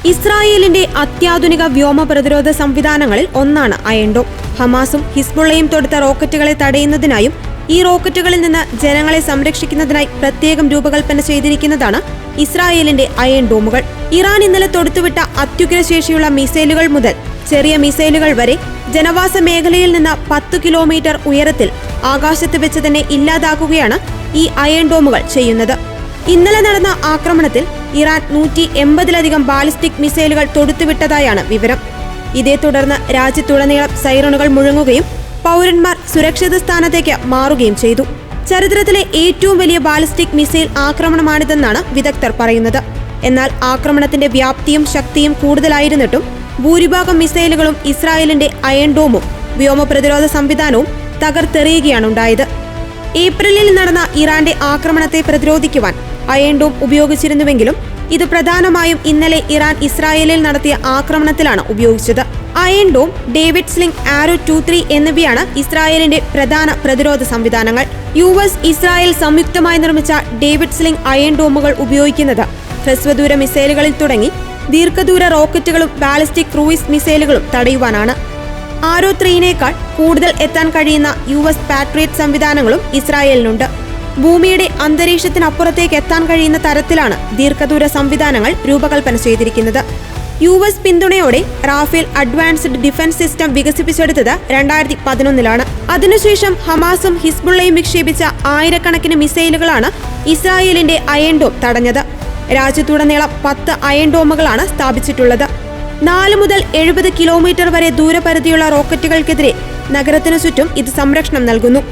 ഇസ്രായേലിന്റെ അത്യാധുനിക വ്യോമ പ്രതിരോധ സംവിധാനങ്ങളിൽ ഒന്നാണ് അയൺ ഡോം. ഹമാസും ഹിസ്ബുള്ളയും തൊടുത്ത റോക്കറ്റുകളെ തടയുന്നതിനായും ഈ റോക്കറ്റുകളിൽ നിന്ന് ജനങ്ങളെ സംരക്ഷിക്കുന്നതിനായി പ്രത്യേകം രൂപകൽപ്പന ചെയ്തിരിക്കുന്നതാണ് ഇസ്രായേലിന്റെ അയൺ ഡോമുകൾ. ഇറാൻ ഇന്നലെ തൊടുത്തുവിട്ട അത്യുഗ്രശേഷിയുള്ള മിസൈലുകൾ മുതൽ ചെറിയ മിസൈലുകൾ വരെ ജനവാസ മേഖലയിൽ നിന്ന് 10 കിലോമീറ്റർ ഉയരത്തിൽ ആകാശത്ത് വെച്ച് തന്നെ ഇല്ലാതാക്കുകയാണ് ഈ അയൺ ഡോമുകൾ ചെയ്യുന്നത്. ഇന്നലെ നടന്ന ആക്രമണത്തിൽ ഇറാൻ 180ലധികം ബാലിസ്റ്റിക് മിസൈലുകൾ തൊടുത്തുവിട്ടതായാണ് വിവരം. ഇതേ തുടർന്ന് രാജ്യത്തുടനീളം സൈറണുകൾ മുഴങ്ങുകയും പൗരന്മാർ സുരക്ഷിത സ്ഥാനത്തേക്ക് മാറുകയും ചെയ്തു. ചരിത്രത്തിലെ ഏറ്റവും വലിയ ബാലിസ്റ്റിക് മിസൈൽ ആക്രമണമാണിതെന്നാണ് വിദഗ്ധർ പറയുന്നത്. എന്നാൽ ആക്രമണത്തിന്റെ വ്യാപ്തിയും ശക്തിയും കൂടുതലായിരുന്നിട്ടും ഭൂരിഭാഗം മിസൈലുകളും ഇസ്രായേലിന്റെ അയൺ ഡോമും വ്യോമ പ്രതിരോധ സംവിധാനവും തകർത്തെറിയുകയാണുണ്ടായത്. ഏപ്രിലിൽ നടന്ന ഇറാന്റെ ആക്രമണത്തെ പ്രതിരോധിക്കുവാൻ അയൺ ഡോം ഉപയോഗിച്ചിരുന്നുവെങ്കിലും ഇത് പ്രധാനമായും ഇന്നലെ ഇറാൻ ഇസ്രായേലിൽ നടത്തിയ ആക്രമണത്തിലാണ് ഉപയോഗിച്ചത്. അയൺ ഡോം, ഡേവിഡ് സ്ലിംഗ്, ആരോ 2-3 എന്നിവയാണ് ഇസ്രായേലിന്റെ പ്രധാന പ്രതിരോധ സംവിധാനങ്ങൾ. US, ഇസ്രായേൽ സംയുക്തമായി നിർമ്മിച്ച ഡേവിഡ് സ്ലിംഗ് അയൺ ഡോമുകൾ ഉപയോഗിക്കുന്നത് ഹ്രസ്വദൂര മിസൈലുകളിൽ തുടങ്ങി ദീർഘദൂര റോക്കറ്റുകളും ബാലിസ്റ്റിക് ക്രൂയിസ് മിസൈലുകളും തടയുവാനാണ്. ആരോ 3-നേക്കാൾ കൂടുതൽ എത്താൻ കഴിയുന്ന US പാട്രിയറ്റ് സംവിധാനങ്ങളും ഇസ്രായേലിനുണ്ട്. ഭൂമിയുടെ അന്തരീക്ഷത്തിനപ്പുറത്തേക്ക് എത്താൻ കഴിയുന്ന തരത്തിലാണ് ദീർഘദൂര സംവിധാനങ്ങൾ രൂപകൽപ്പന ചെയ്തിരിക്കുന്നത്. US പിന്തുണയോടെ റാഫേൽ അഡ്വാൻസ്ഡ് ഡിഫൻസ് സിസ്റ്റം വികസിപ്പിച്ചെടുത്തത് 2011-ലാണ്. അതിനുശേഷം ഹമാസും ഹിസ്ബുള്ളയും വിക്ഷേപിച്ച ആയിരക്കണക്കിന് മിസൈലുകളാണ് ഇസ്രായേലിന്റെ അയൺ ഡോം തടഞ്ഞത്. രാജ്യത്തുടനീളം 10 അയൺ ഡോമുകളാണ് സ്ഥാപിച്ചിട്ടുള്ളത്. 4 മുതൽ 70 കിലോമീറ്റർ വരെ ദൂരപരിധിയുള്ള റോക്കറ്റുകൾക്കെതിരെ നഗരത്തിനു ചുറ്റും ഇത് സംരക്ഷണം നൽകുന്നു.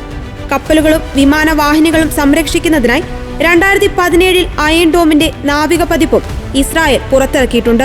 കപ്പലുകളും വിമാനവാഹിനികളും സംരക്ഷിക്കുന്നതിനായി 2017-ൽ അയൺ ഡോമിന്റെ നാവിക പതിപ്പും ഇസ്രായേൽ പുറത്തിറക്കിയിട്ടുണ്ട്.